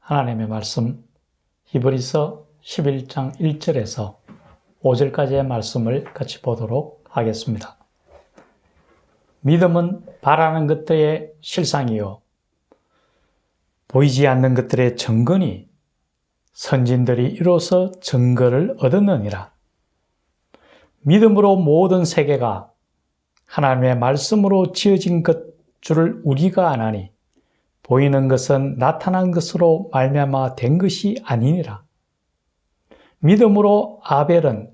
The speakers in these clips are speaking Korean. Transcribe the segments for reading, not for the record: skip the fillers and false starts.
하나님의 말씀 히브리서 11장 1절에서 5절까지의 말씀을 같이 보도록 하겠습니다. 믿음은 바라는 것들의 실상이요 보이지 않는 것들의 증거니 선진들이 이로써 증거를 얻었느니라. 믿음으로 모든 세계가 하나님의 말씀으로 지어진 것 줄을 우리가 아나니 보이는 것은 나타난 것으로 말미암아 된 것이 아니니라. 믿음으로 아벨은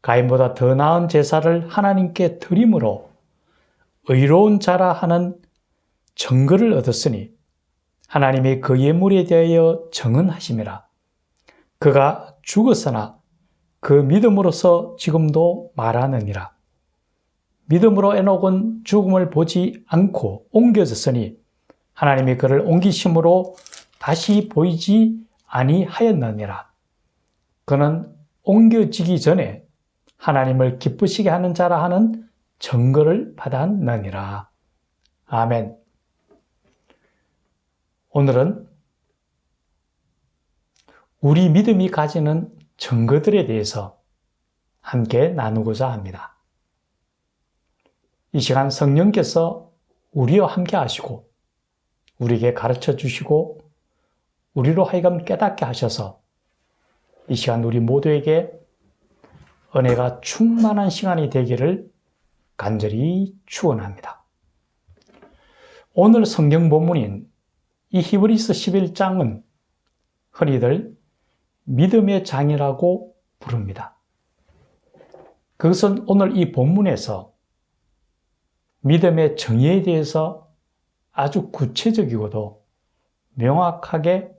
가인보다 더 나은 제사를 하나님께 드림으로 의로운 자라 하는 증거를 얻었으니 하나님이 그 예물에 대하여 정언하심이라. 그가 죽었으나 그 믿음으로서 지금도 말하느니라. 믿음으로 에녹은 죽음을 보지 않고 옮겨졌으니 하나님이 그를 옮기심으로 다시 보이지 아니하였느니라. 그는 옮겨지기 전에 하나님을 기쁘시게 하는 자라 하는 증거를 받았느니라. 아멘. 오늘은 우리 믿음이 가지는 증거들에 대해서 함께 나누고자 합니다. 이 시간 성령께서 우리와 함께 하시고 우리에게 가르쳐 주시고 우리로 하여금 깨닫게 하셔서 이 시간 우리 모두에게 은혜가 충만한 시간이 되기를 간절히 축원합니다. 오늘 성경 본문인 이 히브리서 11장은 흔히들 믿음의 장이라고 부릅니다. 그것은 오늘 이 본문에서 믿음의 정의에 대해서 아주 구체적이고도 명확하게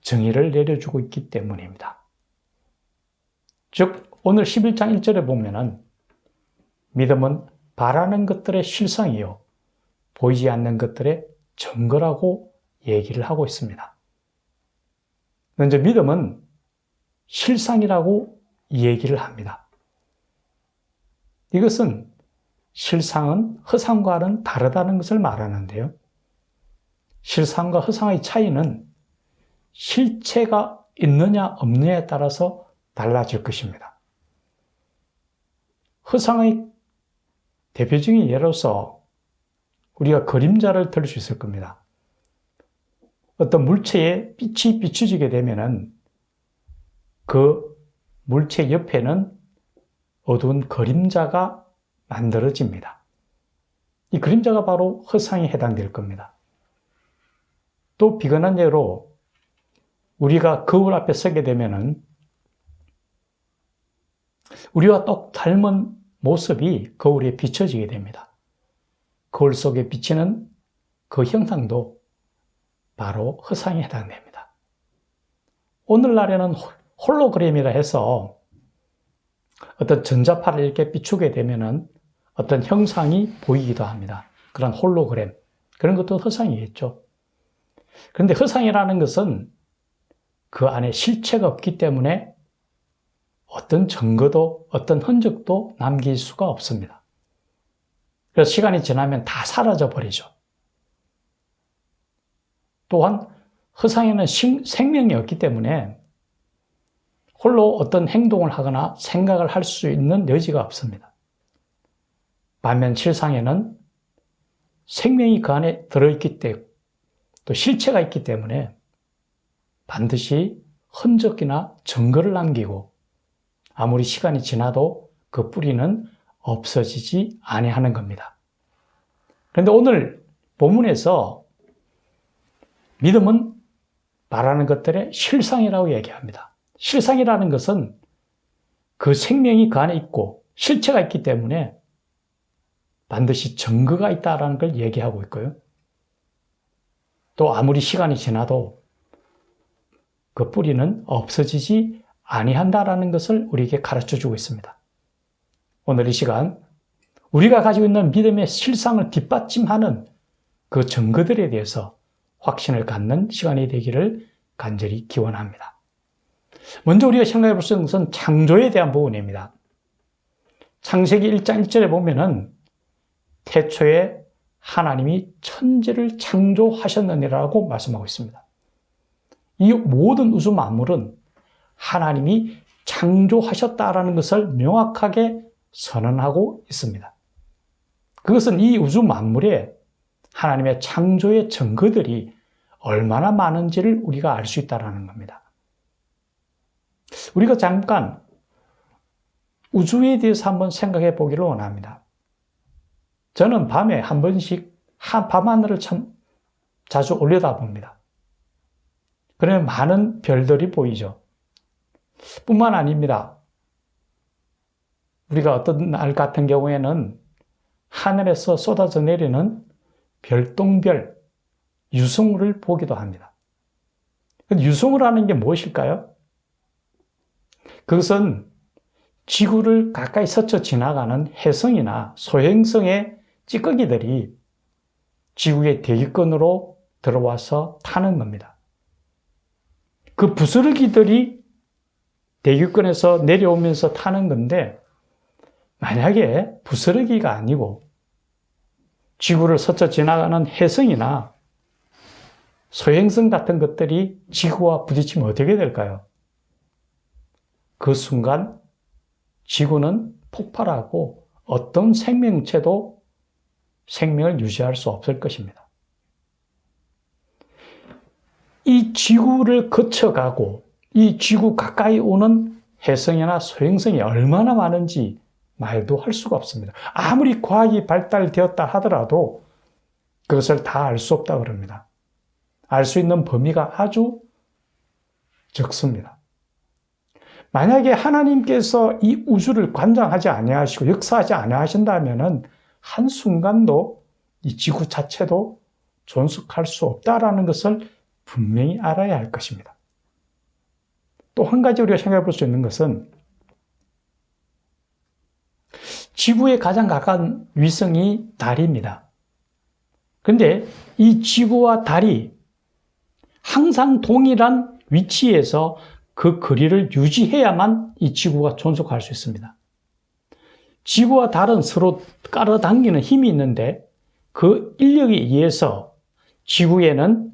정의를 내려주고 있기 때문입니다. 즉 오늘 11장 1절에 보면은 믿음은 바라는 것들의 실상이요 보이지 않는 것들의 증거라고 얘기를 하고 있습니다. 먼저 믿음은 실상이라고 얘기를 합니다. 이것은 실상은 허상과는 다르다는 것을 말하는데요. 실상과 허상의 차이는 실체가 있느냐 없느냐에 따라서 달라질 것입니다. 허상의 대표적인 예로서 우리가 그림자를 들 수 있을 겁니다. 어떤 물체에 빛이 비추지게 되면은 그 물체 옆에는 어두운 그림자가 만들어집니다. 이 그림자가 바로 허상에 해당될 겁니다. 또 비근한 예로 우리가 거울 앞에 서게 되면은 우리와 똑 닮은 모습이 거울에 비춰지게 됩니다. 거울 속에 비치는 그 형상도 바로 허상에 해당됩니다. 오늘날에는 홀로그램이라 해서 어떤 전자파를 이렇게 비추게 되면은 어떤 형상이 보이기도 합니다. 그런 홀로그램. 그런 것도 허상이겠죠. 그런데 허상이라는 것은 그 안에 실체가 없기 때문에 어떤 증거도 어떤 흔적도 남길 수가 없습니다. 그래서 시간이 지나면 다 사라져 버리죠. 또한 허상에는 생명이 없기 때문에 홀로 어떤 행동을 하거나 생각을 할 수 있는 여지가 없습니다. 반면 실상에는 생명이 그 안에 들어있기 때문에 또 실체가 있기 때문에 반드시 흔적이나 증거를 남기고 아무리 시간이 지나도 그 뿌리는 없어지지 아니하는 겁니다. 그런데 오늘 본문에서 믿음은 말하는 것들의 실상이라고 얘기합니다. 실상이라는 것은 그 생명이 그 안에 있고 실체가 있기 때문에 반드시 증거가 있다는 걸 얘기하고 있고요. 또 아무리 시간이 지나도 그 뿌리는 없어지지 아니한다라는 것을 우리에게 가르쳐주고 있습니다. 오늘 이 시간 우리가 가지고 있는 믿음의 실상을 뒷받침하는 그 증거들에 대해서 확신을 갖는 시간이 되기를 간절히 기원합니다. 먼저 우리가 생각해 볼 수 있는 것은 창조에 대한 부분입니다. 창세기 1장 1절에 보면은 태초에 하나님이 천지를 창조하셨느니라고 말씀하고 있습니다. 이 모든 우주 만물은 하나님이 창조하셨다라는 것을 명확하게 선언하고 있습니다. 그것은 이 우주 만물에 하나님의 창조의 증거들이 얼마나 많은지를 우리가 알 수 있다는 겁니다. 우리가 잠깐 우주에 대해서 한번 생각해 보기를 원합니다. 저는 밤에 한 번씩 밤하늘을 참 자주 올려다봅니다. 그러면 많은 별들이 보이죠. 뿐만 아닙니다. 우리가 어떤 날 같은 경우에는 하늘에서 쏟아져 내리는 별똥별, 유성우를 보기도 합니다. 유성우라는 게 무엇일까요? 그것은 지구를 가까이 스쳐 지나가는 혜성이나 소행성의 찌꺼기들이 지구의 대기권으로 들어와서 타는 겁니다. 그 부스러기들이 대기권에서 내려오면서 타는 건데, 만약에 부스러기가 아니고 지구를 스쳐 지나가는 혜성이나 소행성 같은 것들이 지구와 부딪히면 어떻게 될까요? 그 순간 지구는 폭발하고 어떤 생명체도 생명을 유지할 수 없을 것입니다. 이 지구를 거쳐가고 이 지구 가까이 오는 혜성이나 소행성이 얼마나 많은지 말도 할 수가 없습니다. 아무리 과학이 발달되었다 하더라도 그것을 다 알 수 없다고 그럽니다. 알 수 있는 범위가 아주 적습니다. 만약에 하나님께서 이 우주를 관장하지 아니하시고 역사하지 아니하신다면 한순간도 이 지구 자체도 존속할 수 없다라는 것을 분명히 알아야 할 것입니다. 또 한 가지 우리가 생각해 볼 수 있는 것은 지구에 가장 가까운 위성이 달입니다. 그런데 이 지구와 달이 항상 동일한 위치에서 그 거리를 유지해야만 이 지구가 존속할 수 있습니다. 지구와 달은 서로 끌어당기는 힘이 있는데 그 인력에 의해서 지구에는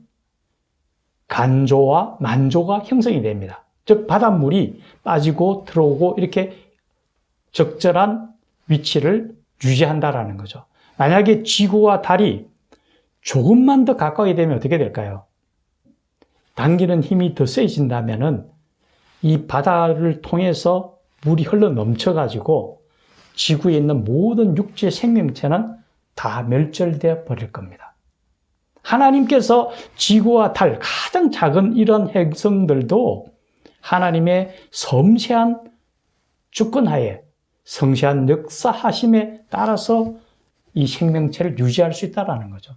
간조와 만조가 형성이 됩니다. 즉 바닷물이 빠지고 들어오고 이렇게 적절한 위치를 유지한다라는 거죠. 만약에 지구와 달이 조금만 더 가까이 되면 어떻게 될까요? 당기는 힘이 더 세진다면은 이 바다를 통해서 물이 흘러 넘쳐가지고 지구에 있는 모든 육지의 생명체는 다 멸절되어 버릴 겁니다. 하나님께서 지구와 달, 가장 작은 이런 행성들도 하나님의 섬세한 주권하에 성시한 역사하심에 따라서 이 생명체를 유지할 수 있다는 거죠.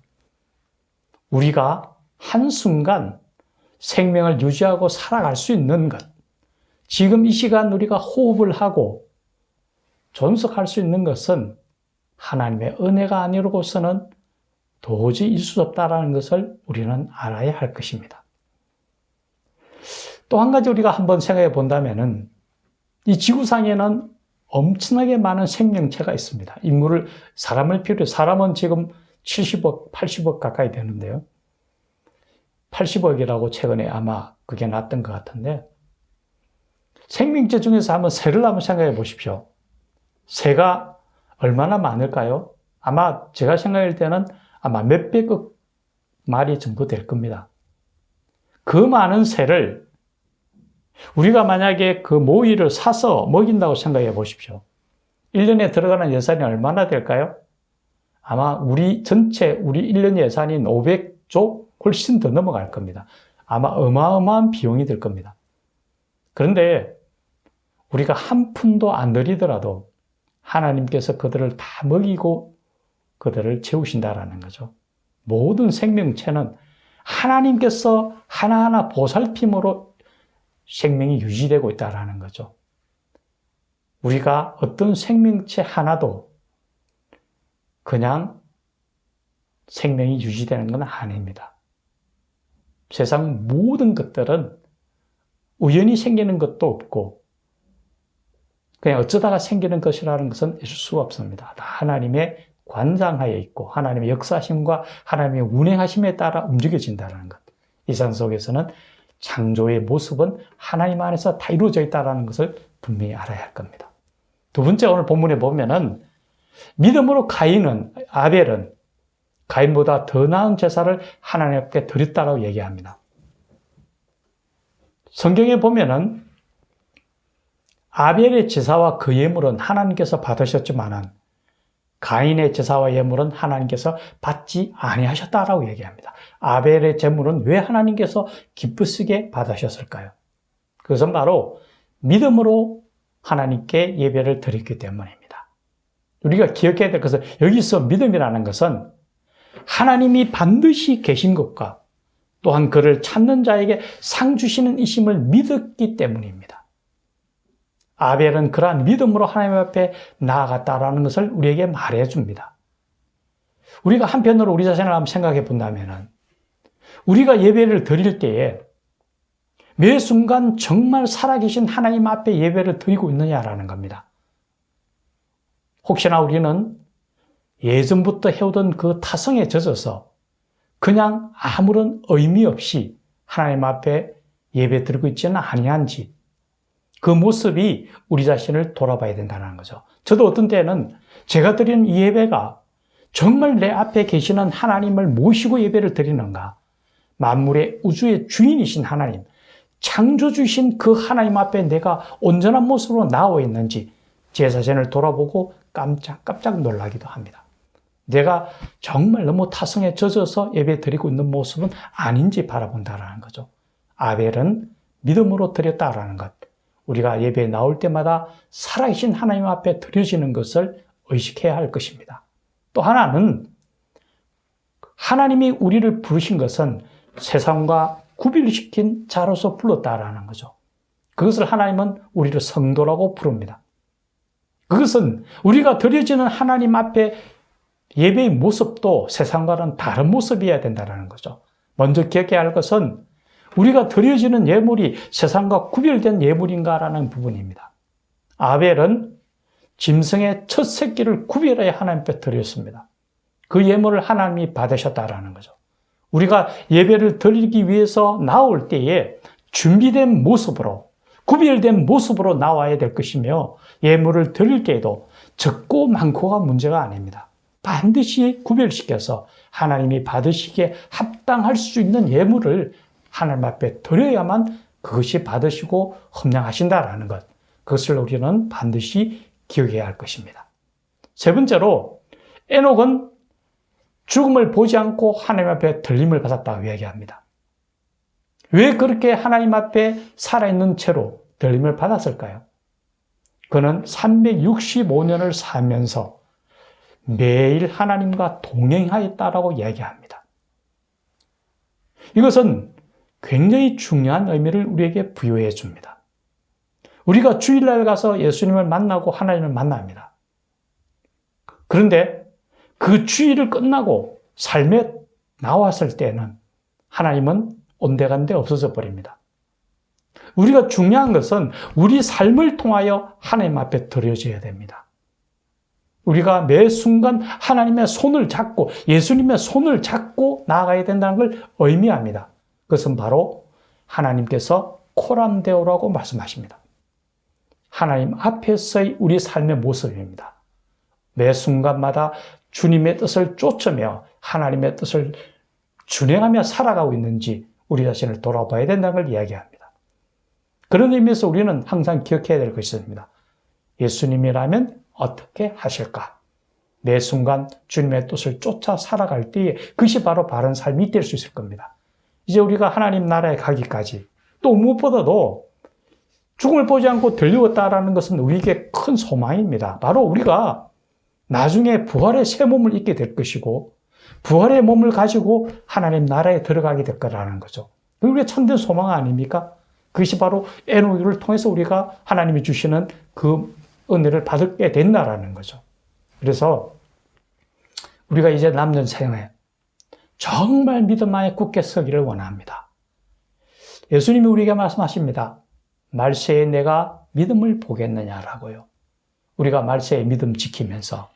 우리가 한순간 생명을 유지하고 살아갈 수 있는 것, 지금 이 시간 우리가 호흡을 하고 존속할 수 있는 것은 하나님의 은혜가 아니고서는 도저히 있을 수 없다는 것을 우리는 알아야 할 것입니다. 또 한 가지 우리가 한번 생각해 본다면은 이 지구상에는 엄청나게 많은 생명체가 있습니다. 사람은 지금 70억, 80억 가까이 되는데요. 80억이라고 최근에 아마 그게 났던 것 같은데, 생명체 중에서 한번 새를 한번 생각해 보십시오. 새가 얼마나 많을까요? 아마 제가 생각할 때는 아마 몇백억 마리 정도 될 겁니다. 그 많은 새를 우리가 만약에 그 모이를 사서 먹인다고 생각해 보십시오. 1년에 들어가는 예산이 얼마나 될까요? 아마 우리 1년 예산이 500조 훨씬 더 넘어갈 겁니다. 아마 어마어마한 비용이 들 겁니다. 그런데 우리가 한 푼도 안 들이더라도 하나님께서 그들을 다 먹이고 그들을 채우신다라는 거죠. 모든 생명체는 하나님께서 하나하나 보살핌으로 생명이 유지되고 있다는 거죠. 우리가 어떤 생명체 하나도 그냥 생명이 유지되는 건 아닙니다. 세상 모든 것들은 우연히 생기는 것도 없고 그냥 어쩌다가 생기는 것이라는 것은 있을 수가 없습니다. 다 하나님의 관장하에 있고 하나님의 역사심과 하나님의 운행하심에 따라 움직여진다는 것. 이 세상 속에서는 창조의 모습은 하나님 안에서 다 이루어져 있다는 것을 분명히 알아야 할 겁니다. 두 번째, 오늘 본문에 보면은 믿음으로 아벨은 가인보다 더 나은 제사를 하나님 앞에 드렸다고 얘기합니다. 성경에 보면은 아벨의 제사와 그 예물은 하나님께서 받으셨지만은 가인의 제사와 예물은 하나님께서 받지 아니하셨다라고 얘기합니다. 아벨의 제물은 왜 하나님께서 기쁘시게 받으셨을까요? 그것은 바로 믿음으로 하나님께 예배를 드렸기 때문입니다. 우리가 기억해야 될 것은, 여기서 믿음이라는 것은 하나님이 반드시 계신 것과 또한 그를 찾는 자에게 상 주시는 이심을 믿었기 때문입니다. 아벨은 그러한 믿음으로 하나님 앞에 나아갔다라는 것을 우리에게 말해줍니다. 우리가 한편으로 우리 자신을 한번 생각해 본다면, 우리가 예배를 드릴 때에 매 순간 정말 살아계신 하나님 앞에 예배를 드리고 있느냐라는 겁니다. 혹시나 우리는 예전부터 해오던 그 타성에 젖어서 그냥 아무런 의미 없이 하나님 앞에 예배 드리고 있지는 아니한지, 그 모습이 우리 자신을 돌아봐야 된다는 거죠. 저도 어떤 때는 제가 드리는 이 예배가 정말 내 앞에 계시는 하나님을 모시고 예배를 드리는가, 만물의 우주의 주인이신 하나님, 창조주신 그 하나님 앞에 내가 온전한 모습으로 나와 있는지 제 자신을 돌아보고 깜짝 놀라기도 합니다. 내가 정말 너무 타성에 젖어서 예배 드리고 있는 모습은 아닌지 바라본다라는 거죠. 아벨은 믿음으로 드렸다라는 것, 우리가 예배에 나올 때마다 살아계신 하나님 앞에 드려지는 것을 의식해야 할 것입니다. 또 하나는, 하나님이 우리를 부르신 것은 세상과 구별시킨 자로서 불렀다라는 거죠. 그것을 하나님은 우리를 성도라고 부릅니다. 그것은 우리가 드려지는 하나님 앞에 예배의 모습도 세상과는 다른 모습이어야 된다는 거죠. 먼저 기억해야 할 것은 우리가 드려지는 예물이 세상과 구별된 예물인가라는 부분입니다. 아벨은 짐승의 첫 새끼를 구별하여 하나님 앞에 드렸습니다. 그 예물을 하나님이 받으셨다라는 거죠. 우리가 예배를 드리기 위해서 나올 때에 준비된 모습으로, 구별된 모습으로 나와야 될 것이며, 예물을 드릴 때에도 적고 많고가 문제가 아닙니다. 반드시 구별시켜서 하나님이 받으시기에 합당할 수 있는 예물을 하나님 앞에 드려야만 그것이 받으시고 흠양하신다라는 것, 그것을 우리는 반드시 기억해야 할 것입니다. 세 번째로, 에녹은 죽음을 보지 않고 하나님 앞에 들림을 받았다고 이야기합니다. 왜 그렇게 하나님 앞에 살아있는 채로 들림을 받았을까요? 그는 365년을 살면서 매일 하나님과 동행하였다라고 이야기합니다. 이것은 굉장히 중요한 의미를 우리에게 부여해 줍니다. 우리가 주일날 가서 예수님을 만나고 하나님을 만납니다. 그런데 그 주일을 끝나고 삶에 나왔을 때는 하나님은 온데간데 없어져 버립니다. 우리가 중요한 것은 우리 삶을 통하여 하나님 앞에 드려져야 됩니다. 우리가 매 순간 하나님의 손을 잡고, 예수님의 손을 잡고 나아가야 된다는 걸 의미합니다. 그것은 바로 하나님께서 코람데오라고 말씀하십니다. 하나님 앞에서의 우리 삶의 모습입니다. 매 순간마다 주님의 뜻을 쫓으며 하나님의 뜻을 준행하며 살아가고 있는지 우리 자신을 돌아봐야 된다는 걸 이야기합니다. 그런 의미에서 우리는 항상 기억해야 될 것이 있습니다. 예수님이라면 어떻게 하실까? 매 순간 주님의 뜻을 쫓아 살아갈 때에 그것이 바로 바른 삶이 될 수 있을 겁니다. 이제 우리가 하나님 나라에 가기까지, 또 무엇보다도 죽음을 보지 않고 들려왔다라는 것은 우리에게 큰 소망입니다. 바로 우리가 나중에 부활의 새 몸을 입게 될 것이고, 부활의 몸을 가지고 하나님 나라에 들어가게 될 거라는 거죠. 그게 우리의 참된 소망 아닙니까? 그것이 바로 에녹을 통해서 우리가 하나님이 주시는 그 은혜를 받게 된다라는 거죠. 그래서 우리가 이제 남는 생에 정말 믿음 안에 굳게 서기를 원합니다. 예수님이 우리에게 말씀하십니다. 말세에 내가 믿음을 보겠느냐라고요. 우리가 말세에 믿음 지키면서,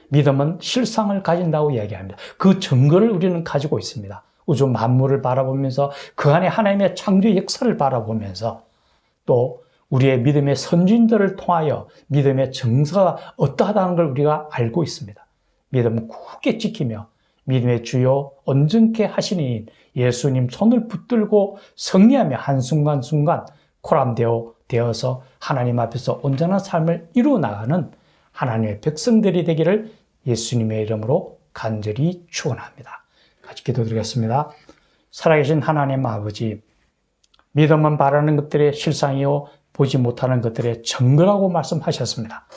믿음은 실상을 가진다고 이야기합니다. 그 증거를 우리는 가지고 있습니다. 우주 만물을 바라보면서 그 안에 하나님의 창조 역사를 바라보면서 또 우리의 믿음의 선진들을 통하여 믿음의 정서가 어떠하다는 걸 우리가 알고 있습니다. 믿음을 굳게 지키며 믿음의 주요 온전케 하시니 예수님 손을 붙들고 승리하며 한순간순간 코람되어서 하나님 앞에서 온전한 삶을 이루어 나가는 하나님의 백성들이 되기를 예수님의 이름으로 간절히 축원합니다. 같이 기도드리겠습니다. 살아계신 하나님 아버지, 믿음은 바라는 것들의 실상이요 보지 못하는 것들의 증거라고 말씀하셨습니다.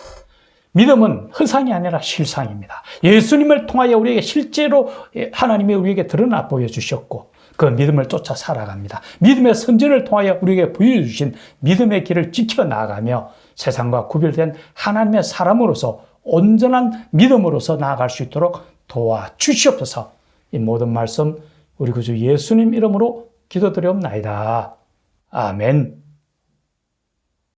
믿음은 허상이 아니라 실상입니다. 예수님을 통하여 우리에게 실제로 하나님이 우리에게 드러나 보여주셨고 그 믿음을 쫓아 살아갑니다. 믿음의 선진을 통하여 우리에게 보여주신 믿음의 길을 지켜 나아가며 세상과 구별된 하나님의 사람으로서 온전한 믿음으로서 나아갈 수 있도록 도와주시옵소서. 이 모든 말씀 우리 구주 예수님 이름으로 기도드리옵나이다. 아멘.